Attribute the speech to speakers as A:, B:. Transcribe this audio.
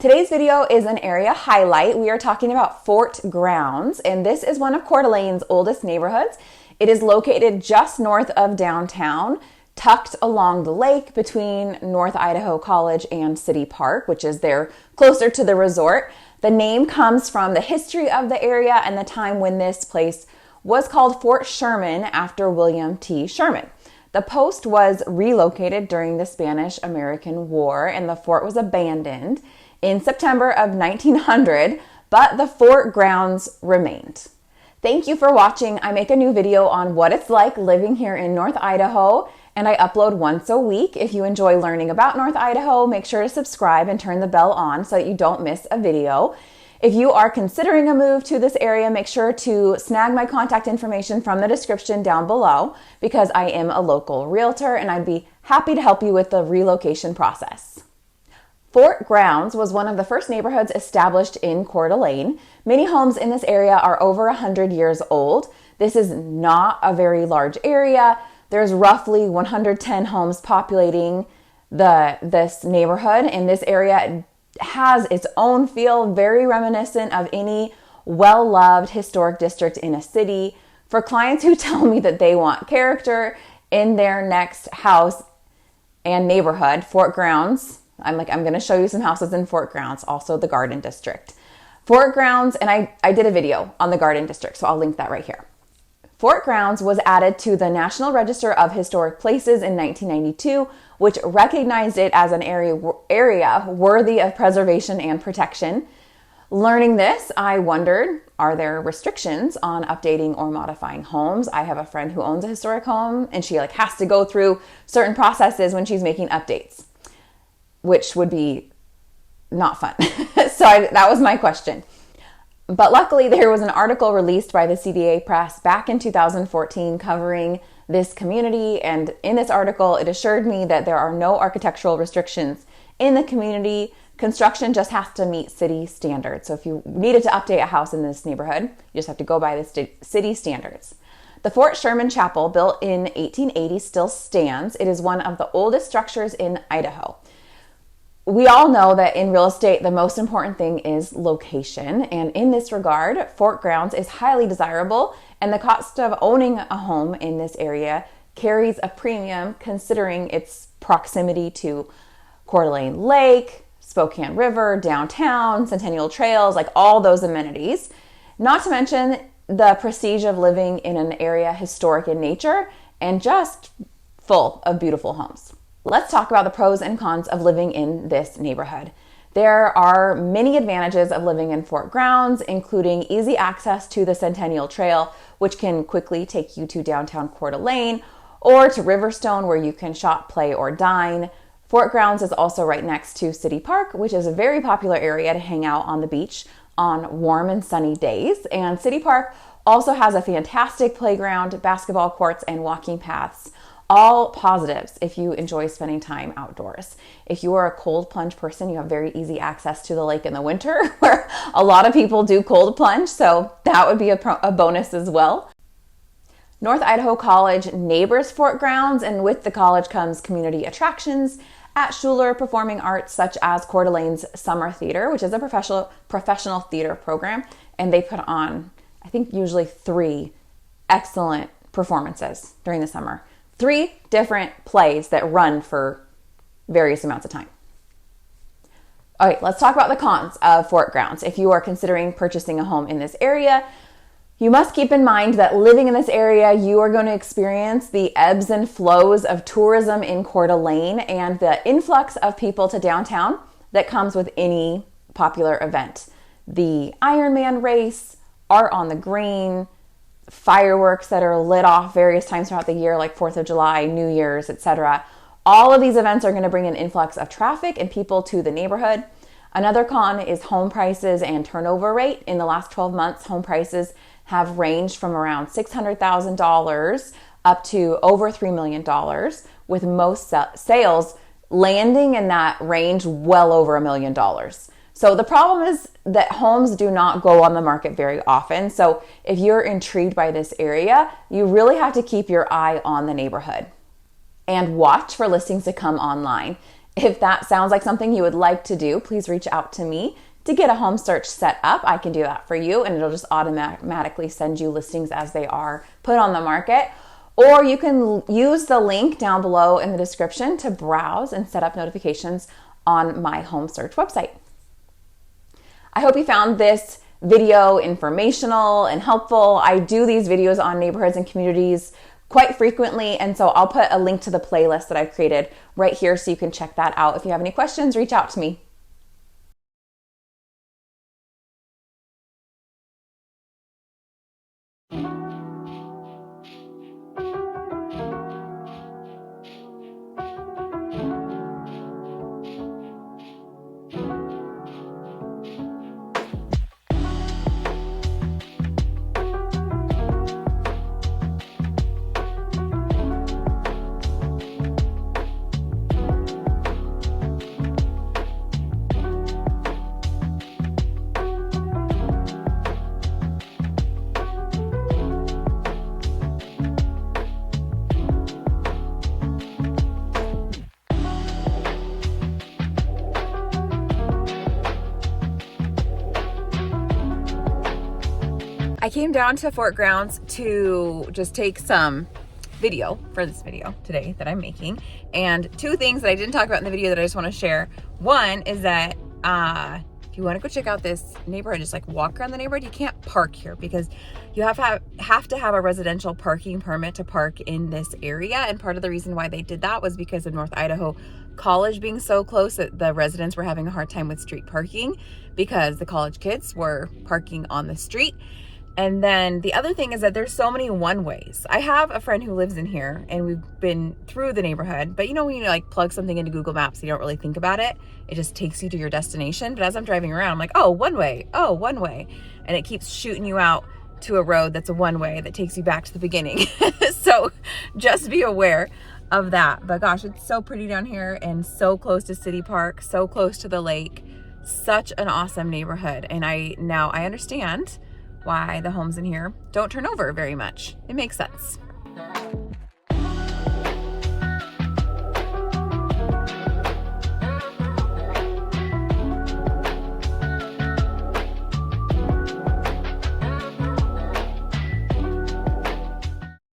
A: Today's video is an area highlight. We are talking about Fort Grounds, and this is one of Coeur d'Alene's oldest neighborhoods. It is located just north of downtown, tucked along the lake between North Idaho College and City Park, which is there closer to the resort. The name comes from the history of the area and the time when this place was called Fort Sherman after William T. Sherman. The post was relocated during the Spanish-American War, and the fort was abandoned in September of 1900, but the fort grounds remained. Thank you for watching. I make a new video on what it's like living here in North Idaho, and I upload once a week. If you enjoy learning about North Idaho, make sure to subscribe and turn the bell on so that you don't miss a video. If you are considering a move to this area, make sure to snag my contact information from the description down below because I am a local realtor and I'd be happy to help you with the relocation process. Fort Grounds was one of the first neighborhoods established in Coeur d'Alene. Many homes in this area are over 100 years old. This is not a very large area. There's roughly 110 homes populating this neighborhood, and this area has its own feel, very reminiscent of any well-loved historic district in a city. For clients who tell me that they want character in their next house and neighborhood, Fort Grounds, I'm going to show you some houses in Fort Grounds, also the Garden District. Fort Grounds, and I did a video on the Garden District, so I'll link that right here. Fort Grounds was added to the National Register of Historic Places in 1992, which recognized it as an area worthy of preservation and protection. Learning this, I wondered, are there restrictions on updating or modifying homes? I have a friend who owns a historic home, and she has to go through certain processes when she's making updates, which would be not fun. That was my question. But luckily, there was an article released by the CDA Press back in 2014 covering this community. And in this article, it assured me that there are no architectural restrictions in the community. Construction just has to meet city standards. So if you needed to update a house in this neighborhood, you just have to go by the city standards. The Fort Sherman Chapel, built in 1880, still stands. It is one of the oldest structures in Idaho. We all know that in real estate, the most important thing is location. And in this regard, Fort Grounds is highly desirable, and the cost of owning a home in this area carries a premium considering its proximity to Coeur d'Alene Lake, Spokane River, downtown, Centennial Trails, like all those amenities. Not to mention the prestige of living in an area historic in nature and just full of beautiful homes. Let's talk about the pros and cons of living in this neighborhood. There are many advantages of living in Fort Grounds, including easy access to the Centennial Trail, which can quickly take you to downtown Coeur d'Alene, or to Riverstone, where you can shop, play, or dine. Fort Grounds is also right next to City Park, which is a very popular area to hang out on the beach on warm and sunny days. And City Park also has a fantastic playground, basketball courts, and walking paths. All positives if you enjoy spending time outdoors. If you are a cold plunge person, you have very easy access to the lake in the winter, where a lot of people do cold plunge, so that would be a bonus as well. North Idaho College neighbors Fort Grounds, and with the college comes community attractions at Schuler Performing Arts, such as Coeur d'Alene's Summer Theater, which is a professional theater program, and they put on, I think, usually 3 excellent performances during the summer. 3 different plays that run for various amounts of time. All right, let's talk about the cons of Fort Grounds. If you are considering purchasing a home in this area, you must keep in mind that living in this area, you are going to experience the ebbs and flows of tourism in Coeur d'Alene and the influx of people to downtown that comes with any popular event. The Ironman race, art on the green, fireworks that are lit off various times throughout the year, like 4th of July, New Year's, etc. All of these events are going to bring an influx of traffic and people to the neighborhood. Another con is home prices and turnover rate. In the last 12 months, home prices have ranged from around $600,000 up to over $3 million, with most sales landing in that range well over $1 million. So the problem is that homes do not go on the market very often. So if you're intrigued by this area, you really have to keep your eye on the neighborhood and watch for listings to come online. If that sounds like something you would like to do, please reach out to me to get a home search set up. I can do that for you, and it'll just automatically send you listings as they are put on the market. Or you can use the link down below in the description to browse and set up notifications on my home search website. I hope you found this video informational and helpful. I do these videos on neighborhoods and communities quite frequently, and so I'll put a link to the playlist that I've created right here so you can check that out. If you have any questions, reach out to me. I came down to Fort Grounds to just take some video for this video today that I'm making. And two things that I didn't talk about in the video that I just want to share. One is that if you want to go check out this neighborhood, just like walk around the neighborhood, you can't park here because you have to have a residential parking permit to park in this area. And part of the reason why they did that was because of North Idaho College being so close that the residents were having a hard time with street parking because the college kids were parking on the street. And then the other thing is that there's so many one-ways. I have a friend who lives in here and we've been through the neighborhood, but you know when you like plug something into Google Maps, you don't really think about it. It just takes you to your destination. But as I'm driving around, I'm like, oh, one way. And it keeps shooting you out to a road that's a one-way that takes you back to the beginning. So just be aware of that. But gosh, it's so pretty down here and so close to City Park, so close to the lake. Such an awesome neighborhood. And now I understand why the homes in here don't turn over very much. It makes sense.